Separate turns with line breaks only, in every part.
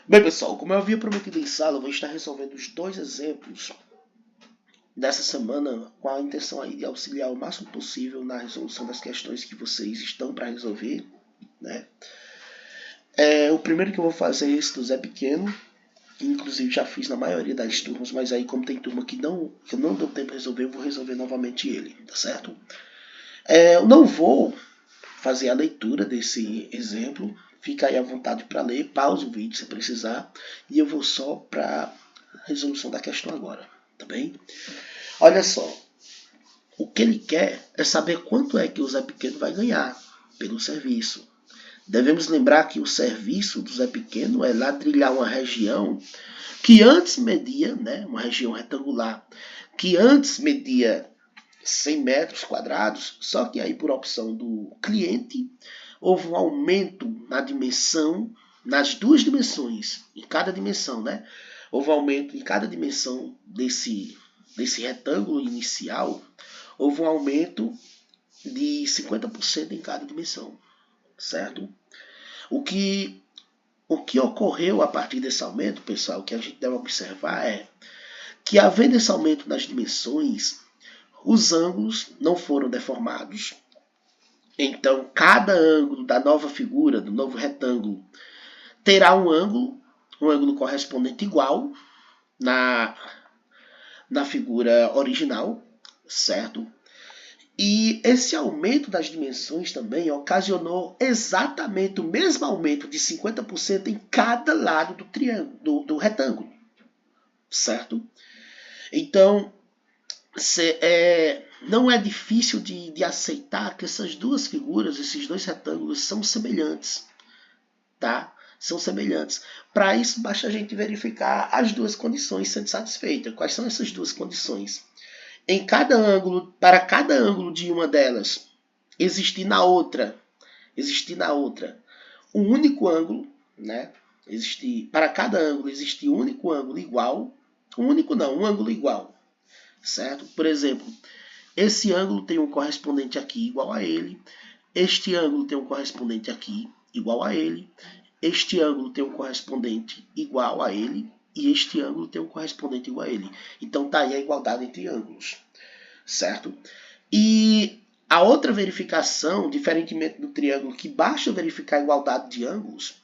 Bem, pessoal, como eu havia prometido em sala, eu vou estar resolvendo os dois exemplos dessa semana com a intenção aí de auxiliar o máximo possível na resolução das questões que vocês estão para resolver, né? O primeiro que eu vou fazer é esse do Zé Pequeno, que inclusive já fiz na maioria das turmas, mas aí como tem turma que eu não deu tempo de resolver, eu vou resolver novamente ele, tá certo? Eu não vou fazer a leitura desse exemplo, fica aí à vontade para ler, pause o vídeo se precisar, e eu vou só para a resolução da questão agora, tá bem? Olha só, o que ele quer é saber quanto é que o Zé Pequeno vai ganhar pelo serviço. Devemos lembrar que o serviço do Zé Pequeno é ladrilhar uma região que antes media, né, uma região retangular, que antes media 100 metros quadrados, só que aí por opção do cliente houve um aumento na dimensão, nas duas dimensões, em cada dimensão, né? Houve um aumento em cada dimensão desse retângulo inicial, houve um aumento de 50% em cada dimensão, certo? O que ocorreu a partir desse aumento, pessoal, que a gente deve observar é que, havendo esse aumento nas dimensões, os ângulos não foram deformados. Então, cada ângulo da nova figura, do novo retângulo, terá um ângulo correspondente igual na figura original, certo? E esse aumento das dimensões também ocasionou exatamente o mesmo aumento de 50% em cada lado do triângulo, do retângulo, certo? Então, não é difícil de aceitar que essas duas figuras, esses dois retângulos, são semelhantes, tá? São semelhantes. Para isso, basta a gente verificar as duas condições sendo satisfeitas. Quais são essas duas condições? Em cada ângulo, para cada ângulo de uma delas, existir na outra um único ângulo, né? Para cada ângulo existir um único ângulo igual, um ângulo igual, certo? Por exemplo, esse ângulo tem um correspondente aqui igual a ele, este ângulo tem um correspondente aqui igual a ele, este ângulo tem um correspondente igual a ele, e este ângulo tem um correspondente igual a ele. Então está aí a igualdade entre ângulos, certo? E a outra verificação, diferentemente do triângulo, que basta verificar a igualdade de ângulos,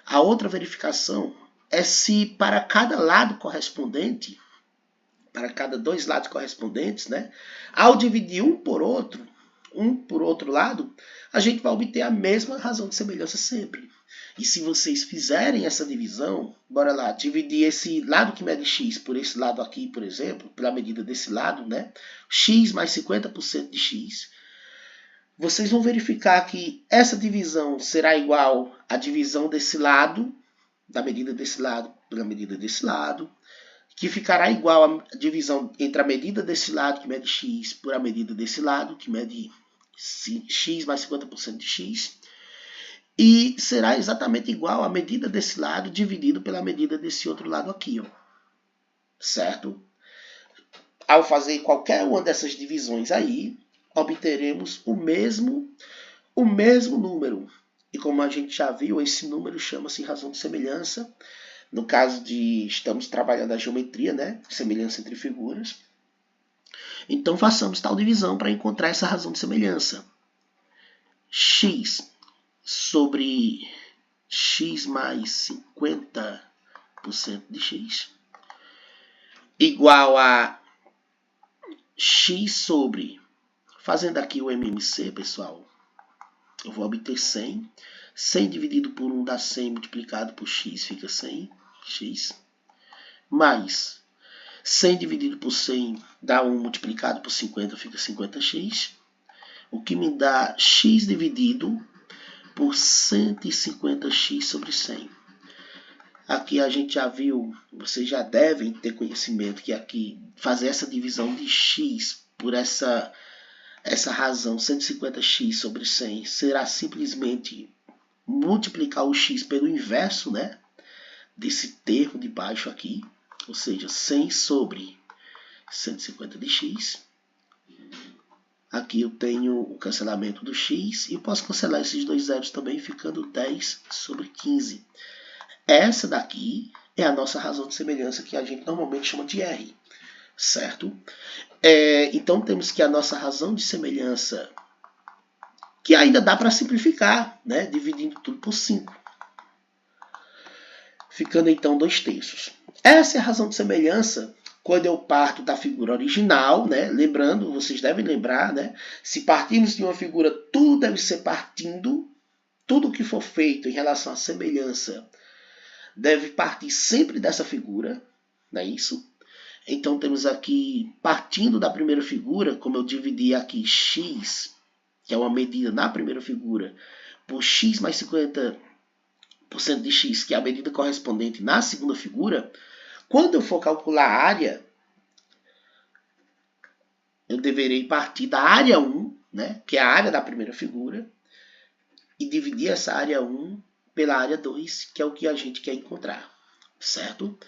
a outra verificação é se para cada lado correspondente, para cada dois lados correspondentes, né, ao dividir um por outro lado, a gente vai obter a mesma razão de semelhança sempre. E se vocês fizerem essa divisão, bora lá, dividir esse lado que mede x por esse lado aqui, por exemplo, pela medida desse lado, né? X mais 50% de x. Vocês vão verificar que essa divisão será igual à divisão desse lado, da medida desse lado pela medida desse lado, que ficará igual à divisão entre a medida desse lado, que mede x, por a medida desse lado, que mede x mais 50% de x, e será exatamente igual à medida desse lado dividido pela medida desse outro lado aqui, ó. Certo? Ao fazer qualquer uma dessas divisões aí, obteremos o mesmo número. E como a gente já viu, esse número chama-se razão de semelhança. No caso de estamos trabalhando a geometria, né? Semelhança entre figuras. Então façamos tal divisão para encontrar essa razão de semelhança. X sobre x mais 50% de x igual a x sobre, fazendo aqui o MMC, pessoal, eu vou obter 100. 100 dividido por 1 dá 100, multiplicado por x fica 100x, mais 100 dividido por 100 dá 1, multiplicado por 50 fica 50x, o que me dá x dividido por 150x sobre 100. Aqui a gente já viu, vocês já devem ter conhecimento que aqui fazer essa divisão de x por essa razão 150x sobre 100 será simplesmente multiplicar o x pelo inverso, né, desse termo de baixo aqui, ou seja, 100 sobre 150 de x. Aqui eu tenho o cancelamento do x e eu posso cancelar esses dois zeros também, ficando 10 sobre 15. Essa daqui é a nossa razão de semelhança, que a gente normalmente chama de R, certo? Então temos que a nossa razão de semelhança, que ainda dá para simplificar, né? Dividindo tudo por 5. Ficando então 2/3. Essa é a razão de semelhança quando eu parto da figura original, né? Lembrando, vocês devem lembrar, né? Se partirmos de uma figura, tudo deve ser partindo. Tudo que for feito em relação à semelhança deve partir sempre dessa figura, não é isso? Então temos aqui, partindo da primeira figura, como eu dividi aqui x, que é uma medida na primeira figura, por x mais 50% de x, que é a medida correspondente na segunda figura, quando eu for calcular a área, eu deverei partir da área 1, né, que é a área da primeira figura, e dividir essa área 1 pela área 2, que é o que a gente quer encontrar, certo?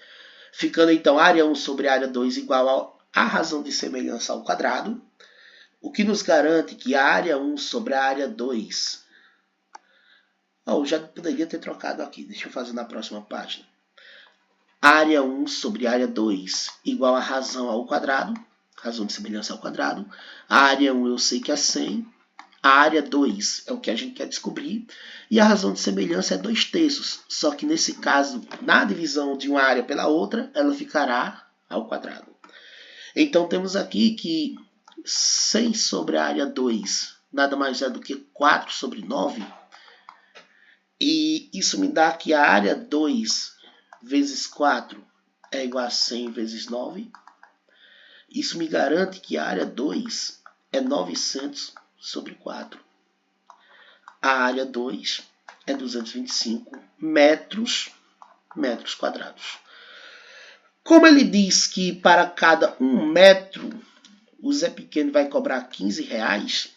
Ficando então a área 1 sobre a área 2 igual a razão de semelhança ao quadrado, o que nos garante que a área 1 sobre a área 2... eu já poderia ter trocado aqui, deixa eu fazer na próxima página. Área 1 sobre área 2 igual a razão ao quadrado, razão de semelhança ao quadrado. A área 1 eu sei que é 100. A área 2 é o que a gente quer descobrir. E a razão de semelhança é 2/3. Só que nesse caso, na divisão de uma área pela outra, ela ficará ao quadrado. Então temos aqui que 100 sobre a área 2 nada mais é do que 4 sobre 9. E isso me dá que a área 2 vezes 4 é igual a 100 vezes 9. Isso me garante que a área 2 é 900 sobre 4. A área 2 é 225 metros quadrados. Como ele diz que para cada 1 metro o Zé Pequeno vai cobrar R$15,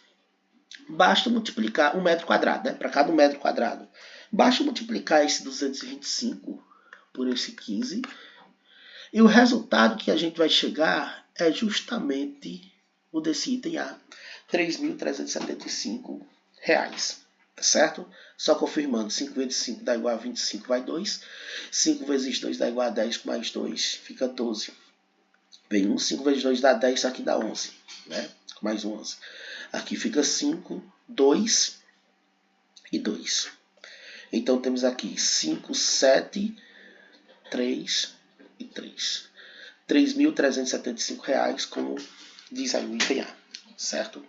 basta multiplicar 1 metro quadrado, né? Para cada 1 metro quadrado. Basta multiplicar esse 225 por esse 15. E o resultado que a gente vai chegar é justamente o desse item A, R$3.375. Tá certo? Só confirmando, 5 vezes 5 dá igual a 25, vai 2. 5 vezes 2 dá igual a 10, mais 2 fica 12. Vem 1, 5 vezes 2 dá 10, isso aqui dá 11, né? Mais 11. Aqui fica 5, 2 e 2. Então temos aqui 5, 7, 3 e 3. R$3.375, como diz aí o item A, certo?